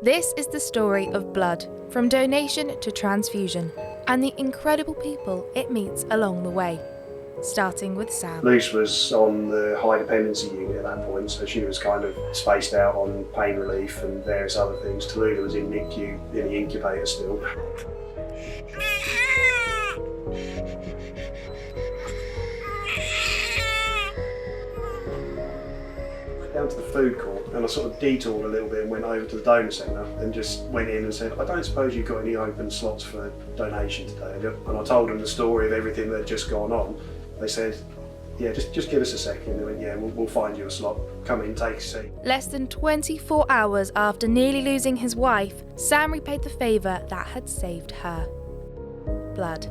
This is the story of blood, from donation to transfusion, and the incredible people it meets along the way. Starting with Sam. Luce was on the high dependency unit at that point, so she was kind of spaced out on pain relief and various other things. Tallulah was in NICU, in the incubator still. Down to the food court, and I sort of detoured a little bit and went over to the donor centre and just went in and said, I don't suppose you've got any open slots for donation today, have you? And I told them the story of everything that had just gone on. They said, yeah, just give us a second. They went, yeah, we'll find you a slot. Come in, take a seat. Less than 24 hours after nearly losing his wife, Sam repaid the favour that had saved her. Blood.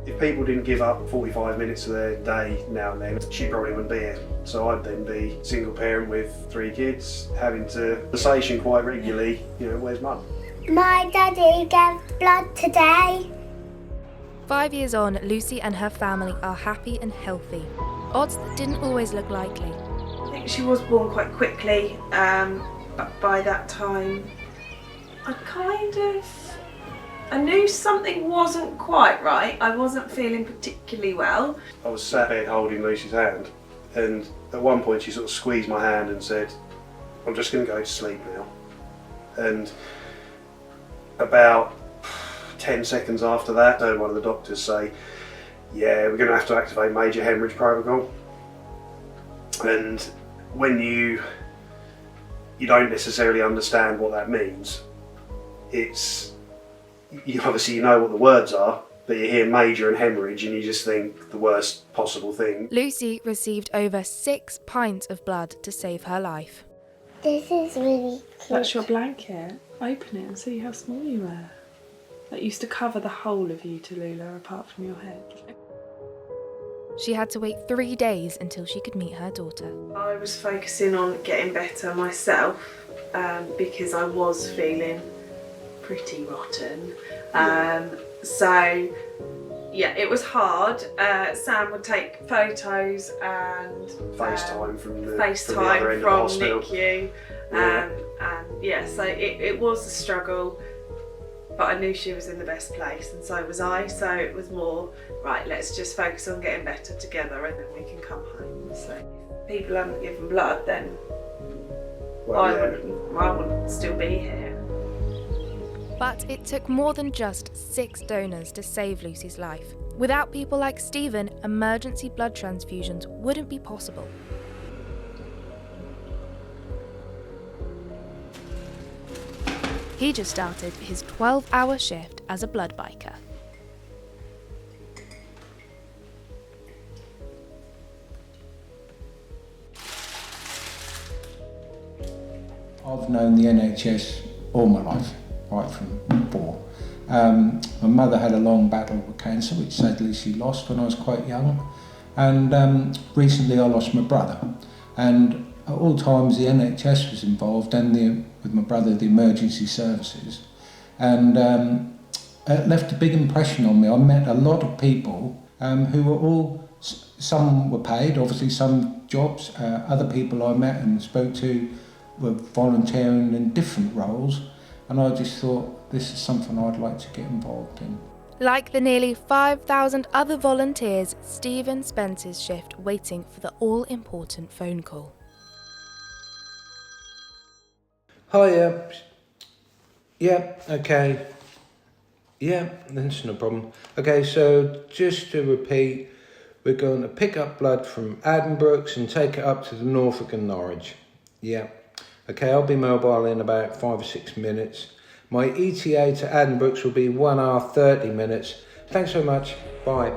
If people didn't give up 45 minutes of their day now and then, she probably wouldn't be here. So I'd then be single parent with 3 kids, having to conversation quite regularly, where's mum? My daddy gave blood today. 5 years on, Lucy and her family are happy and healthy. Odds that didn't always look likely. I think she was born quite quickly, but by that time I knew something wasn't quite right. I wasn't feeling particularly well. I was sat there holding Lucy's hand, and at one point she sort of squeezed my hand and said, I'm just going to go to sleep now. And about 10 seconds after that, I heard one of the doctors say, yeah, we're going to have to activate major hemorrhage protocol. And when you don't necessarily understand what that means, you obviously know what the words are, but you hear major and hemorrhage and you just think the worst possible thing. Lucy received over 6 pints of blood to save her life. This is really cute. That's your blanket. Open it and see how small you were. That used to cover the whole of you, Tallulah, apart from your head. She had to wait 3 days until she could meet her daughter. I was focusing on getting better myself because I was feeling pretty rotten. So yeah, it was hard. Sam would take photos and FaceTime from the FaceTime other end from of the hospital. NICU. And yeah, so it was a struggle, but I knew she was in the best place and so was I. So it was more, right, let's just focus on getting better together and then we can come home. So if people hadn't given blood, then I wouldn't still be here. But it took more than just 6 donors to save Lucy's life. Without people like Stephen, emergency blood transfusions wouldn't be possible. He just started his 12-hour shift as a blood biker. I've known the NHS all my life, right from born. My mother had a long battle with cancer, which sadly she lost when I was quite young. And recently I lost my brother. And at all times the NHS was involved and with my brother the emergency services. And it left a big impression on me. I met a lot of people who were all, some were paid, obviously some jobs, other people I met and spoke to were volunteering in different roles, and I just thought this is something I'd like to get involved in. Like the nearly 5,000 other volunteers, Stephen spends his shift waiting for the all-important phone call. Hiya. Yeah, okay. Yeah, that's no problem. Okay, so just to repeat, we're going to pick up blood from Addenbrooke's and take it up to the Norfolk and Norwich. Yeah. Okay, I'll be mobile in about 5 or 6 minutes. My ETA to Addenbrooke's will be 1 hour 30 minutes. Thanks so much. Bye.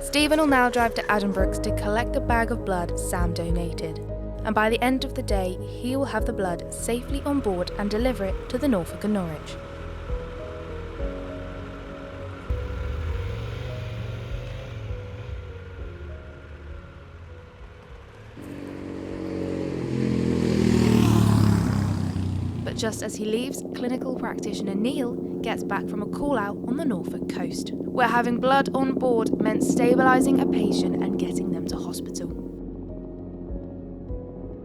Stephen will now drive to Addenbrooke's to collect the bag of blood Sam donated. And by the end of the day, he will have the blood safely on board and deliver it to the Norfolk and Norwich. Just as he leaves, clinical practitioner Neil gets back from a call out on the Norfolk coast, where having blood on board meant stabilising a patient and getting them to hospital.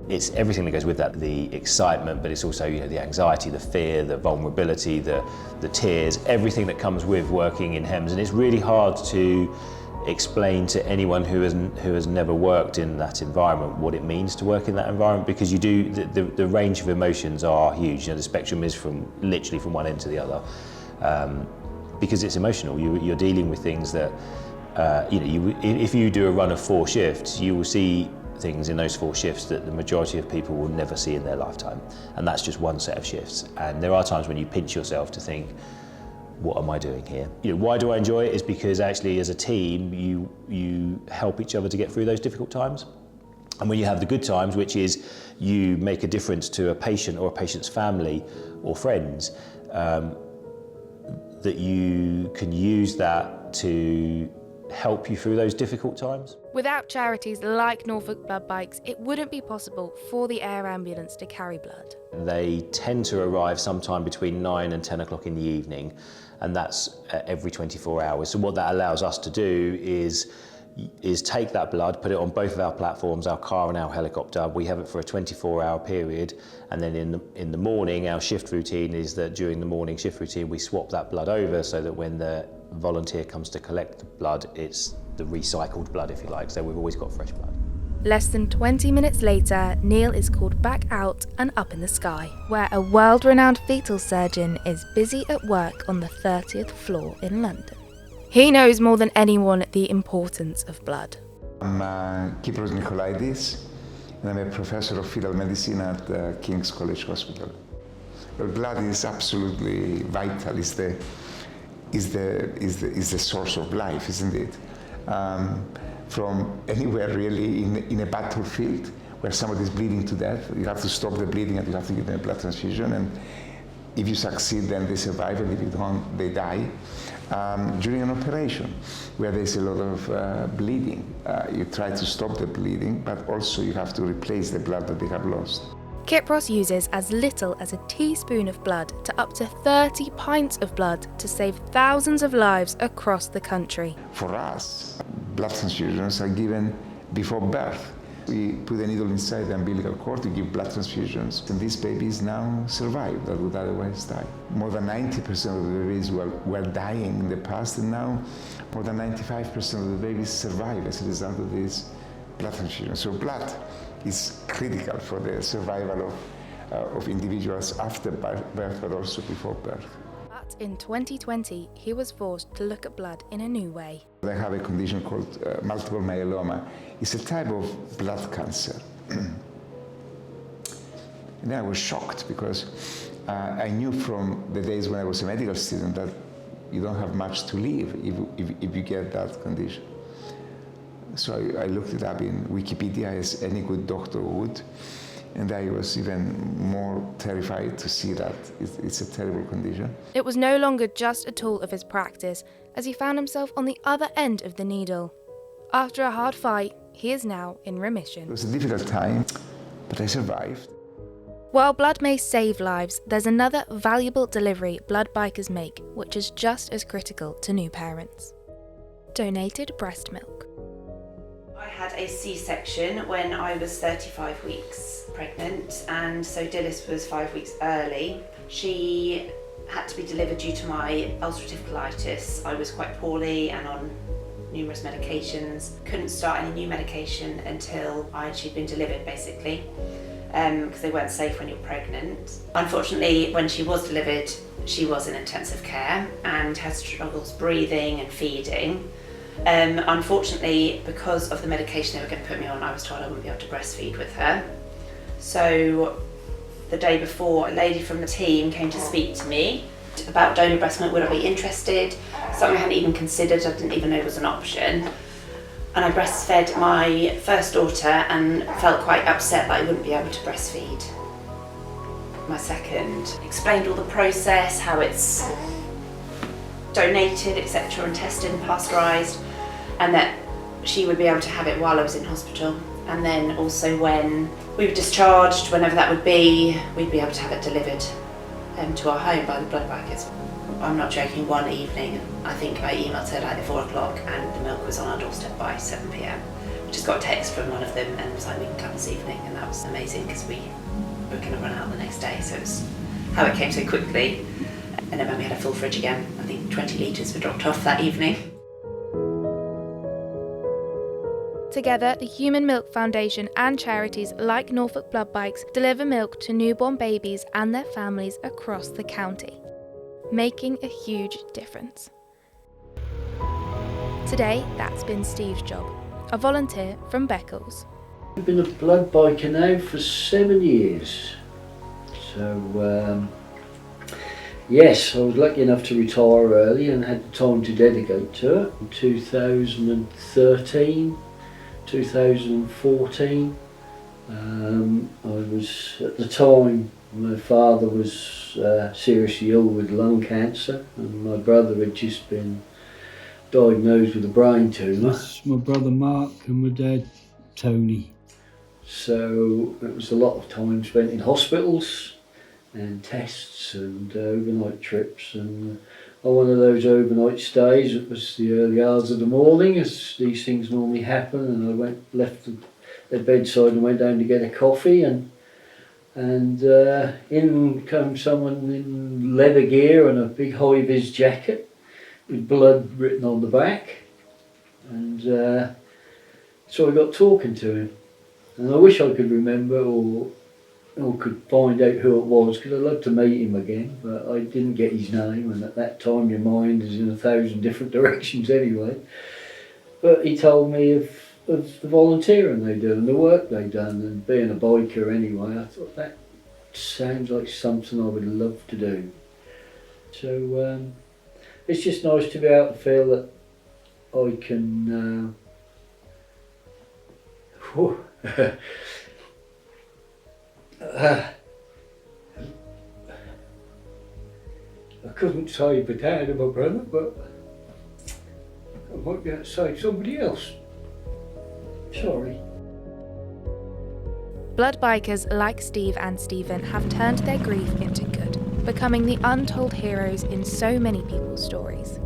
It's everything that goes with that, the excitement, but it's also the anxiety, the fear, the vulnerability, the tears, everything that comes with working in HEMS. And it's really hard to explain to anyone who has never worked in that environment what it means to work in that environment, because the range of emotions are huge. The spectrum is literally from one end to the other, because it's emotional. You're dealing with things that if you do a run of 4 shifts, you will see things in those 4 shifts that the majority of people will never see in their lifetime, and that's just one set of shifts. And there are times when you pinch yourself to think, what am I doing here? Why do I enjoy it? Is because actually as a team you help each other to get through those difficult times. And when you have the good times, which is you make a difference to a patient or a patient's family or friends, that you can use that to help you through those difficult times. Without charities like Norfolk Blood Bikes, it wouldn't be possible for the air ambulance to carry blood. They tend to arrive sometime between 9 and 10 o'clock in the evening, and that's every 24 hours. So what that allows us to do is take that blood, put it on both of our platforms, our car and our helicopter. We have it for a 24-hour period, and then in the morning, our shift routine is that during the morning shift routine, we swap that blood over so that when the volunteer comes to collect the blood, it's the recycled blood, if you like, so we've always got fresh blood. Less than 20 minutes later, Neil is called back out and up in the sky, where a world-renowned fetal surgeon is busy at work on the 30th floor in London. He knows more than anyone the importance of blood. I'm Kypros Nikolaidis, and I'm a professor of fetal medicine at King's College Hospital. Well, blood is absolutely vital. Is the source of life, isn't it? From anywhere really in a battlefield where somebody is bleeding to death, you have to stop the bleeding and you have to give them a blood transfusion. And if you succeed, then they survive, and if you don't, they die. During an operation where there's a lot of bleeding, you try to stop the bleeding, but also you have to replace the blood that they have lost. Kypros uses as little as a teaspoon of blood to up to 30 pints of blood to save thousands of lives across the country. For us, blood transfusions are given before birth. We put a needle inside the umbilical cord to give blood transfusions, and these babies now survive that would otherwise die. More than 90% of the babies were dying in the past, and now more than 95% of the babies survive as a result of these blood transfusions. So blood is critical for the survival of individuals after birth, but also before birth. But in 2020, he was forced to look at blood in a new way. I have a condition called multiple myeloma. It's a type of blood cancer. And then I was shocked because I knew from the days when I was a medical student that you don't have much to live if you get that condition. So I looked it up in Wikipedia, as any good doctor would, and I was even more terrified to see that it's a terrible condition. It was no longer just a tool of his practice, as he found himself on the other end of the needle. After a hard fight, he is now in remission. It was a difficult time, but I survived. While blood may save lives, there's another valuable delivery blood bikers make, which is just as critical to new parents: donated breast milk. I had a C-section when I was 35 weeks pregnant, and so Dilys was 5 weeks early. She had to be delivered due to my ulcerative colitis. I was quite poorly and on numerous medications. Couldn't start any new medication until she'd been delivered, basically, because they weren't safe when you're pregnant. Unfortunately, when she was delivered, she was in intensive care and had struggles breathing and feeding. Unfortunately, because of the medication they were going to put me on, I was told I wouldn't be able to breastfeed with her. So the day before, a lady from the team came to speak to me about donor breast milk. Would I be interested? Something I hadn't even considered, I didn't even know was an option. And I breastfed my first daughter and felt quite upset that I wouldn't be able to breastfeed my second. Explained all the process, how it's donated, etc., and tested and pasteurised, and that she would be able to have it while I was in hospital, and then also when we were discharged, whenever that would be, we'd be able to have it delivered to our home by the blood bikers. I'm not joking, one evening, I think I emailed her like at 4 o'clock and the milk was on our doorstep by 7 p.m. Just got a text from one of them and was like, we can come this evening, and that was amazing because we were going to run out the next day, so it was how it came so quickly. And then when we had a full fridge again, I think 20 litres were dropped off that evening. Together, the Human Milk Foundation and charities like Norfolk Blood Bikes deliver milk to newborn babies and their families across the county, making a huge difference. Today, that's been Steve's job, a volunteer from Beccles. I've been a blood biker now for 7 years. So, yes, I was lucky enough to retire early and had the time to dedicate to it. In 2013, 2014, I was, at the time, my father was seriously ill with lung cancer, and my brother had just been diagnosed with a brain tumour. That's my brother Mark and my dad Tony. So it was a lot of time spent in hospitals and tests and overnight trips, and on one of those overnight stays, it was the early hours of the morning, as these things normally happen, and I left the bedside and went down to get a coffee, and in come someone in leather gear and a big high-vis jacket with blood written on the back, and so I got talking to him, and I wish I could remember or could find out who it was, because I'd love to meet him again, but I didn't get his name, and at that time your mind is in 1,000 different directions anyway. But he told me of the volunteering they do and the work they done, and being a biker anyway, I thought that sounds like something I would love to do. So it's just nice to be able to feel that I can I couldn't say for Dad and my brother, but I might be able to say somebody else. Sorry. Blood bikers like Steve and Stephen have turned their grief into good, becoming the untold heroes in so many people's stories.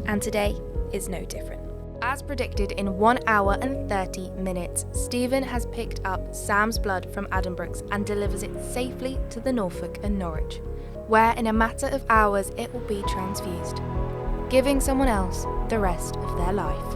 And today is no different. As predicted, in 1 hour and 30 minutes, Stephen has picked up Sam's blood from Addenbrooke's and delivers it safely to the Norfolk and Norwich, where in a matter of hours it will be transfused, giving someone else the rest of their life.